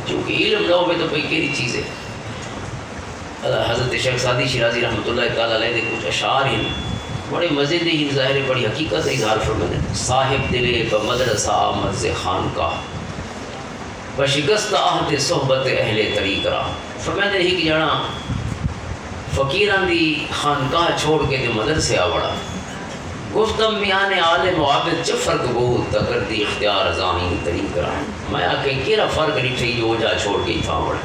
چونکہ علم نہ ہوئے تو بھئی کیری چیز ہے. حضرت شیخ سعدی شیرازی رحمۃ اللہ تعالیٰ علیہ دے کچھ اشعار ہیں بڑے مزے دے ہی ظاہر بڑی حقیقت ہے اظہار فرماتے ہیں. صاحب دلے بمدرسہ آمد ز خانقاہ بشکست عہد صحبت اہل طریق را. فرماتے ہیں کہ جانا فقیران دی خانقاہ چھوڑ کے دے مدرسے آوڑا گفتم میان عالم و عابد چا فرق بود تکر دی اختیار زاہین طریق را. میں آکے کیرا فرق نہیں تھی جو جا چھوڑ کے ہی تھا آوڑا.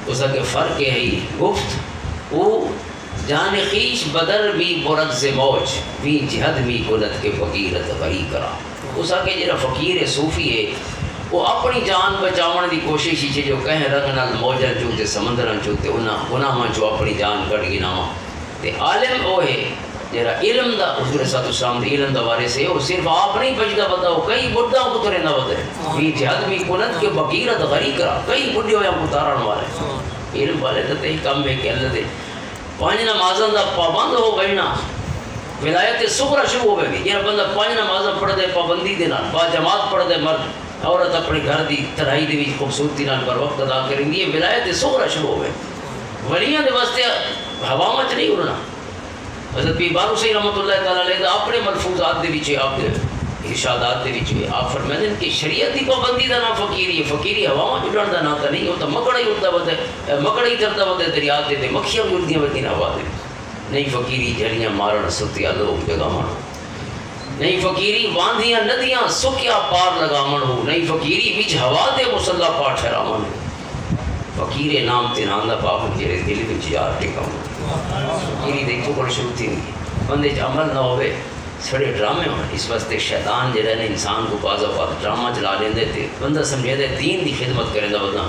اس کے فرق ہے ہی گفت او جان خیش بدر بھی برد سے موج بھی جہد بھی کلت کے فقیرت غری کرا. اس کے جرا فقیر صوفی ہے وہ اپنی جان بچاؤن دی کوشش ہی جو کہیں رنگ نال موجر چوتے سمندرن چوتے گناہ چو اپنی جان کٹ گنا. تے عالم وہ ہے جرا علم دا حضور صلی اللہ علیہ وسلم دے علم دا وارث ہے وہ صرف آپ نہیں بچتا بتاؤ کئی بڑھا کو تو رہنا بدے بھی جہد بھی کلت کے فقیرت غری کرا. کئی بڑھے ہوئے کو تارن والے علم والے تے ہی کم ہے کہ اللہ دے پانچ نمازاں دا پابند ہو گئی نا ولایت صغرا شروع ہو گئی. یہ بندہ پانچ نمازاں پڑھ دے پابندی دے نال با جماعت پڑھ دے مرد عورت اپنے گھر دی ترائی دے وچ خوبصورتی نال بر وقت ادا کریں دی. یہ ولایت صغرا شروع ہو گئی. ولیاں دے واسطے ہوا مچ نہیں اڑنا. حضرت پیر بارو سی رحمۃ اللہ تعالیٰ علیہ اپنے ملفوظات دے وچ آپ دے ارشادات دے وچ آپ فرماتے ہیں کہ شریعت دی پابندی دا نام فقیری ہے. فقیری ہوا میں اڑن دا نام نہیں ہوتا. مکڑا ہی اڑتا ودے مکڑا ہی ترتا ودے دریا دے تے مکھیاں بھی اڑدیاں ودیاں ہوا دے. نہیں فقیری جھڑیاں مارن ستیا لوگ جگاون. نہیں فقیری واندیاں ندیاں سکیا پار لگاون ہو. نہیں فقیری وچ ہوا دے مصلا پا ٹھہراون ہو. فقیر نام تے نام دا پاک جڑے دل وچ یار ٹکاون. فقیری دیکھو بڑی شروع تھی بندے چ عمل نہ ہوئے سڑے ڈرامے ہونے. اس واسطے شیطان جڑا ہے انسان کو بعض اوقات ڈرامہ چلا لیندے تے بندہ سمجھے دے دین دی خدمت کرے دا بندہ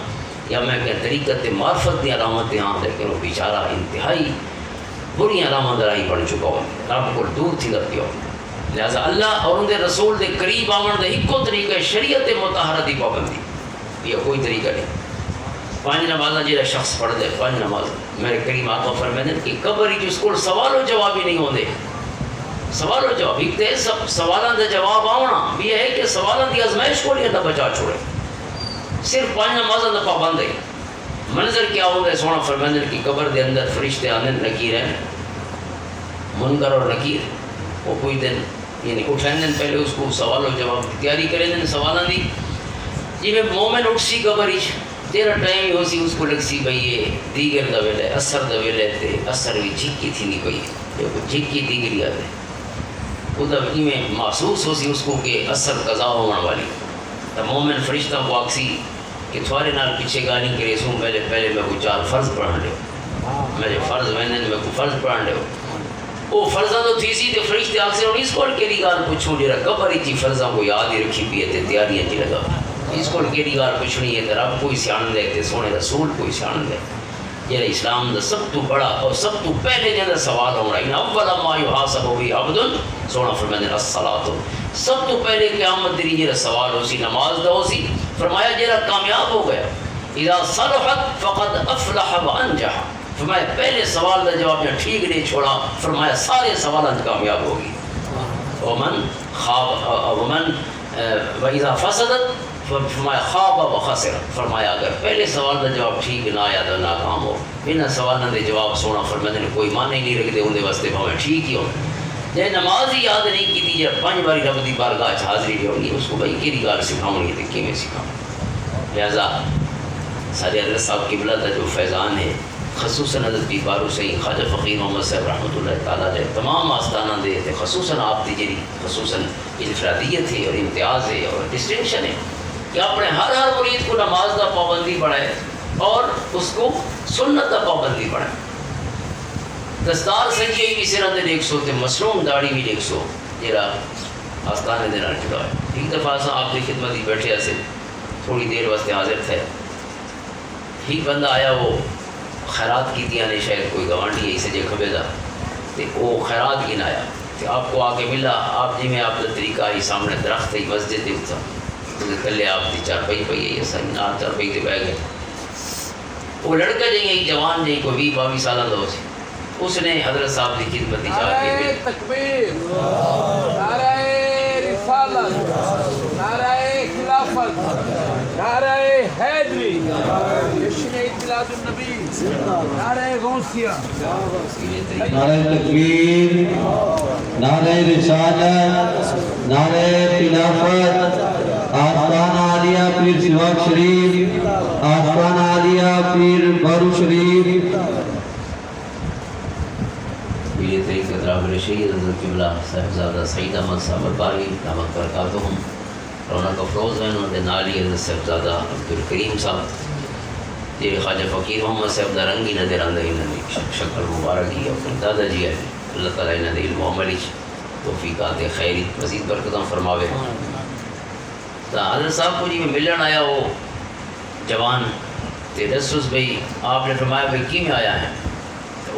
یا میں کہ طریقت تے معرفت دی علامتیں ہاں لیکن وہ بیچارہ انتہائی بری علامت رائی پڑ چکا ہو رب کو دور تھی لگتی ہو. لہذا اللہ اور ان دے رسول دے قریب آمن دے ایک طریقہ شریعت مطہرہ دی پابندی. یہ کوئی طریقہ نہیں. پانچ نمازاں جڑا شخص پڑھ دے پانچ نماز میرے کریم آقا فرماتے ہیں کہ قبر ہی جس کو سوال و جواب ہی نہیں ہوندے. سوال و جواب ایک تے سب سوالاں دا جواب آونا بھی ہے کہ سوالاں دی آزمائش کو نہیں بچا چھوڑے. صرف پانچ نمازاں دا پابند ہے. منظر کیا ہوتا ہے سونا فرماتے ہیں کہ قبر دے اندر فرشتے آنے نکیر ہیں منکر اور نکیر. وہ کوئی دن یعنی اٹھائیں دن پہلے اس کو سوال و جواب کی تیاری کریں دن سوالاں دی. جی میں مومن اٹھ سی قبر ہی تیرا ٹائم ہی ہو سی اس کو لگ سی بھئی یہ دیگر دا ویلے اثر دا ویلے تے اثر بھی جھکی تھی نہیں کوئی یہ جھکی دیگری آدھے وہ دا میں محسوس ہو سی اس کو کہ اثر قضا ہونے والی. تو مومن فرشتہ کو آکسی کہ تھوارے نال پیچھے گانی کے ریسوں پہلے میں کو چار فرض پڑھا لے میرے فرض ویندن میں کو فرض پڑھا لے. وہ فرضاں تو تھی سی تے فرشتے آکسی اور اس کو کیری گال پوچھوں جرا قبر ہی تھی فرضاں کو یاد ہی رکھی بھی ہے تے تیاریاں تھی لگا. اس کو کیری گال پوچھنی ہے تے رب کوئی سیان دے تے سونے رسول کوئی سیان دے. یہ اسلام دا سب تو بڑا اور سب تو پہلے جنہ سوال ہونا ہے اول ما یحاسب بھی عبد سونا فرماتے ہیں الصلاۃ. سب تو پہلے قیامت دی جڑا سوال ہو سی نماز دا ہو سی. فرمایا جڑا کامیاب ہو گیا اذا صلحت فقد افلح وانجح. فرمایا پہلے سوال دا جواب نے ٹھیک نہیں چھوڑا فرمایا سارے سوالات کامیاب ہوگی. ومن خواب ومن واذا فسدت فرمایا خواب و خسر. فرمایا اگر پہلے سوال کا جواب ٹھیک نہ آیا تو ناکام ہو. ان سوالوں کے جواب سونا فرماتے ہیں کوئی معنی نہیں رکھتے اندر واسطے بھاویں ٹھیک ہی ہو. جی نماز ہی یاد نہیں کی جب 5 باری رب کی بارگاہ حاضری بھی ہوگی اس کو بھائی کہڑی گال سکھاؤنی ہے تو کیویں سکھاؤں. لہٰذا سارے حضرت صاحب قبلہ کا جو فیضان ہے خصوصاً حضرت پیر بارو سید خواجہ فقیر محمد صاحب رحمۃ اللہ تعالیٰ علیہ تمام آستانہ دے تے خصوصاً آپ کی جی خصوصاً انفرادیت ہے اور امتیاز ہے اور ڈسٹنکشن ہے کہ اپنے ہر مرید کو نماز کا پابندی بڑھائے اور اس کو سنت کا پابندی بڑھائے. دستار سجی بھی سرا دے 100 تے مسلوم داڑھی بھی 100 جڑا آستانے دے نال جڑا ہے. ایک دفعہ سا آپ کی خدمت ہی بیٹھے ایسے تھوڑی دیر واسطے حاضر تھے. ایک بندہ آیا وہ خیرات کی دیا نے شاید کوئی گوانڈی ہے اسے جے کھبے دا تے وہ خیرات گن آیا تے آپ کو آ کے ملا. آپ جی میں آپ کا طریقہ ہی سامنے درخت ہے مسجد دے اتھا کلے آپ کی چارپائی پئی ہے سن نال چارپائی تے بیٹھ گئے. وہ لڑکا جی جوان جی کوئی 20-22 سالہ دا ہو سی. اس نے حضرت صاحب کی خدمت جا کے نعرہ تکبیر نعرہ رسالت نعرہ خلافت نعرہ حیدری، جشن میلاد النبی، نعرہ غوثیہ، نعرہ تکبیر، نعرہ رسالت، نعرہ خلافت، آستانہ عالیہ پیر سواگ شریف، آستانہ عالیہ پیر بارو شریف، یہ طریقت رابر شہید حضرت قبلہ صاحبزادہ سعید احمد صاحب الباری دامت برکاتہم رونق افروز ہیں. انہوں نے نالی حضرت صاحبزادہ عبدالکریم صاحب جی خواجہ فقیر محمد صاحب رنگی نظر آندہ انہوں نے شکل مبارک ہی اپنے دادا جی ہے. اللہ تعالیٰ انہوں نے علم و عمل توفیقات خیری مزید برکتاں فرماوے. تو حضرت صاحب کو جی میں ملن آیا وہ جوان تے دسوس بھئی آپ نے فرمایا بھئی کی میں آیا ہے؟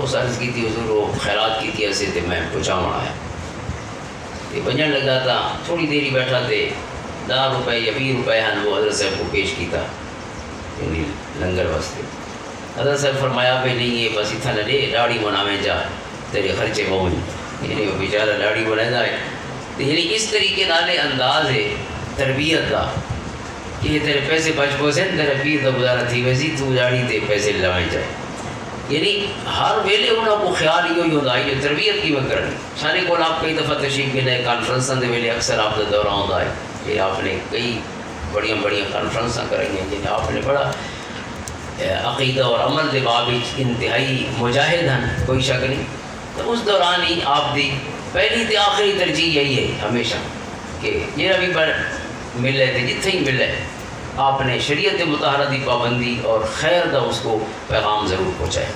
اس عرض کی تھی حضور وہ خیرات کی تھی ایسے تھے میں پہنچاؤں آیا. یہ بنجن لگا تھا تھوڑی دیری بیٹھا تھے 10 روپے یا 20 روپے ہیں وہ حضرت صاحب کو پیش کی تھا یعنی لنگر واسطے. حضرت صاحب فرمایا بھائی نہیں یہ بس اتنا نہ دے ڈاڑی مناویں جا تیرے خرچے بہن یعنی وہ بیچارہ ڈاڑی بنانا ہے. یعنی اس طریقے نالے انداز ہے تربیت کا کہ یہ تیرے پیسے بچ پوسے تیرے پیر کا گزارا تھی ویسی تو ڈاڑی تے پیسے لوائیں جائے. یعنی ہر ویلے انہوں کو خیال یہ ہوتا ہے یہ تربیت کی میں کرنی. سارے کو آپ کئی دفعہ تشریف کے نئے کانفرنساں دے ویلے اکثر آپ کا دورہ ہوتا ہے کہ آپ نے کئی بڑی کانفرنساں کریں گے جنہیں آپ نے بڑا عقیدہ اور عمل دے باب انتہائی مجاہد ہیں کوئی شک نہیں. تو اس دوران ہی آپ دی پہلی تے آخری ترجیح یہی ہے ہمیشہ کہ یہ بھی بڑھ ملے تھے جتنے ہی ملے آپ نے شریعت مطہرہ دی پابندی اور خیر دا اس کو پیغام ضرور پہنچائے.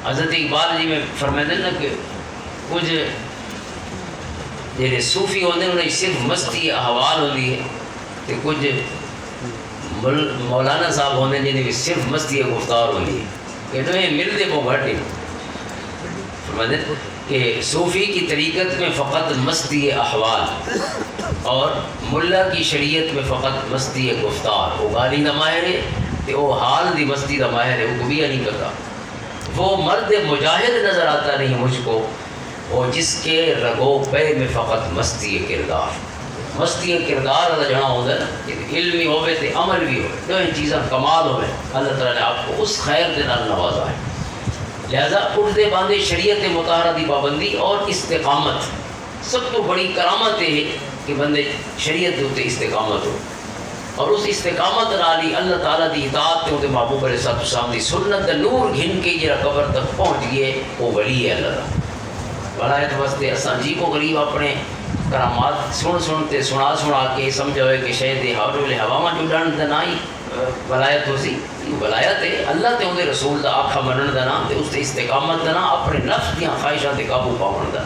حضرت اقبال جی میں فرمائے نا کہ کچھ جیسے صوفی ہوتے ہیں انہیں صرف مستی احوال ہوتی ہے کہ کچھ مولانا صاحب ہوتے ہیں جنہیں صرف مستی گفتار ہوتی ہے کہ انہیں ملتے وہ گھٹے. فرمائے کہ صوفی کی طریقت میں فقط مستی احوال اور ملا کی شریعت میں فقط مستی گفتار. وہ گالی دا ماہر ہے کہ وہ حال دی مستی دا ماہر ہے وہ کبھی نہیں پتا. وہ مرد مجاہد نظر آتا نہیں مجھ کو وہ جس کے رگو پے میں فقط مستی کردار. مستی کردار اللہ جہاں ہوتا ہے نا علم بھی ہوئے تے عمل بھی ہوئے دو چیزاں کمال ہوئے. اللہ تعالیٰ نے آپ کو اس خیر دے نال نوازا ہے. لہذا اٹھتے باندھے شریعت مطہرہ دی پابندی اور استقامت سب تو بڑی کرامت ہے کہ بندے شریعت دے اتنے استقامت ہو اور اس استقامت نالی اللہ تعالیٰ دی اطاعت تے ہوتے محبوب علیہ السلام دی سنت دا نور گھن کے جرا قبر تک پہنچ گئے وہ ولی ہے اللہ دا. ولایت واسطے اساں جی کو غریب اپنے کرامات سنتے سنا کے سمجھا ہوئے کہ شاید حول ہواواں جو ڈن دا نہ ہی ولایت ہو سی. ولایت ہے اللہ تے اندے رسول دا آکھا منن دا نام تے اس تے استقامت دا نام اپنے نفس دیاں خواہشاں تے قابو پاون دا.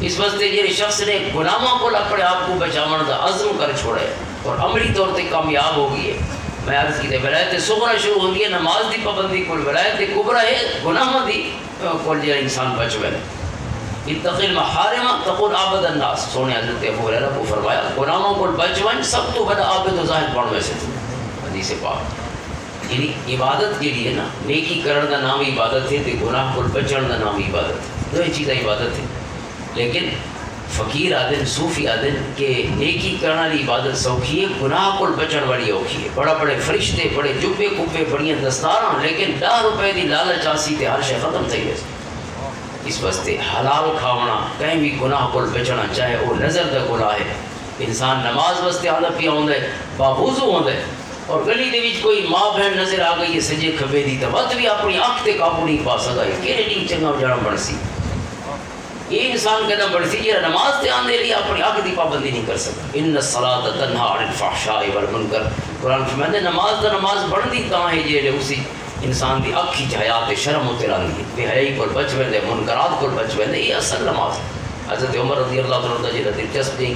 اس واسطے جہے شخص نے گناہاں کو اپنے آپ کو بچاون دا عزم کر چھوڑے اور عملی طور تے کامیاب ہو گئی ہے. میں عرض کی ولایت صغرا شروع ہوتی ہے نماز دی پابندی کو. ولایت کبرا ہے گناہاں دی کو جہاں انسان بچ گئے. اتق المحارم تکن عابد الناس. سونے حضرت ابو ہریرہ کو فرمایا گناہوں کو بچ ون سب تو بڑا عابد و زاہد بن میں سے تھے. حدیث پاک یعنی عبادت کے لیے نا نیکی کرن دا نام عبادت ہے تے گناہ کو بچن دا نام عبادت ہے. دو چیزیں عبادت ہے. لیکن فقیر آدن صوفی آدن کہ نیکی کرنے والی عبادت سوکھی ہے گناہ کو بچن والی اوکھی ہے. بڑا بڑے فرشتے بڑے جبے کبے بڑیاں دستاراں لیکن 10 روپے دی لالچ آسی تے ہر شے ختم تھی ویسے. اس واسطے حلال کھاونا کہیں بھی گناہ کو بچنا چاہے وہ نظر دا گناہ ہے. انسان نماز واسطے آدھا پیا ہوندا ہے باوضو ہوندا ہے اور گلی دے وچ کوئی ماں بہن نظر آ گئی ہے سجے کھبے دی تو وقت بھی اپنی آنکھ تے قابو نہیں پا سکا. کہڑے نہیں چنگا جڑا بن سی یہ انسان کہنا بڑھ سی جہاں نماز تے آنے لیے اپنی آنکھ دی پابندی نہیں کر سکتا. ان الصلاۃ تنہا عن الفحشاء والمنکر. قرآن فرماتا ہے نماز دا نماز بڑھدی تاں ہے جہڑے اسی انسان دی اکھی حیات شرم تے رہندی ہے بے حیائی کو بچ ویندے منکرات کو بچ ویندے. یہ اصل نماز. حضرت عمر رضی اللہ عنہ جی دلچسپ جی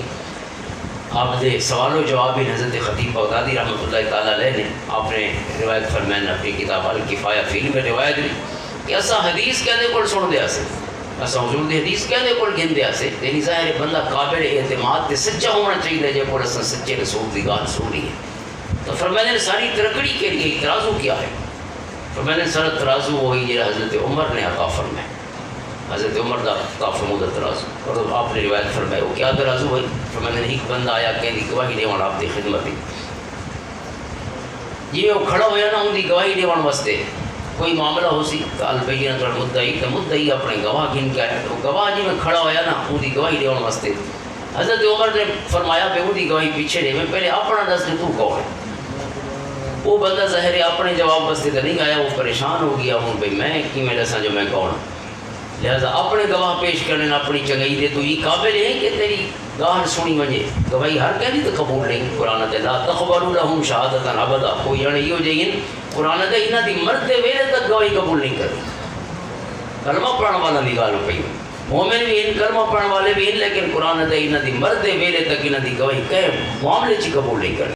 آپ دے سوال و جواب ہی حضرت خطیب بغدادی رحمۃ اللہ تعالیٰ علیہ نے آپ نے روایت فرمائن اپنی کتاب الکفایہ فی علم میں روایت دی کہ اسا حدیث کہنے کو سن دیا سے اسا حضور دی حدیث کہنے کو گن دیا سے. یعنی ظاہر بندہ قابل اعتماد تے سچا ہونا چاہیے جے کو اسا سچے رسول دی گال سنی ہے. تو فرمایا ساری ترکڑی کے لیے ترازو کیا ہے؟ فرمایا سر ترازو وہی جو حضرت عمر نے عطا فرمایا. حضرت عمر دا عطا فرمودہ ترازو اور آپ نے روایت فرمایا وہ کیا ترازو ہے؟ فرمایا ایک بندہ آیا کہ گواہی دے آپ دی خدمت دی جی وہ کھڑا ہویا نا ان کی گواہی دیون واسطے کوئی معاملہ ہو سی کال بینۃ المدعی تو مدعی اپنے گواہ گن کے آیا تو گواہ جی میں کھڑا ہویا نا ان کی گواہی دیون واسطے حضرت عمر نے فرمایا کہ ان کی گواہی پیچھے دے میں پہلے اپنا دس دے تو کون ہے وہ بندہ ظاہر ہے اپنے جواب واسطے تو نہیں آیا وہ پریشان ہو گیا ہوں بھائی میں کی میں دساں جو میں کون ہوں لہذا اپنے گواہ پیش کرنے اپنی چنگائی دے تو یہ قابل ہے کہ تیری گاہ سنی ونجے گواہی ہر کہہ دی تو قبول نہیں قرآن تے لا تقبلوا لهم شہادتا ابدا کوئی جانے یہ جائیں قرآن تے انہاں دی مرتے ویلے تک گواہی قبول نہیں کرتی کلمہ پڑھن والا دی گال پئی مومن بھی ان کلمہ پڑھن والے بھی ان لیکن قرآن تے انہاں دی مرتے ویلے تک انہاں دی گواہی کہ معاملے چ قبول نہیں کرتی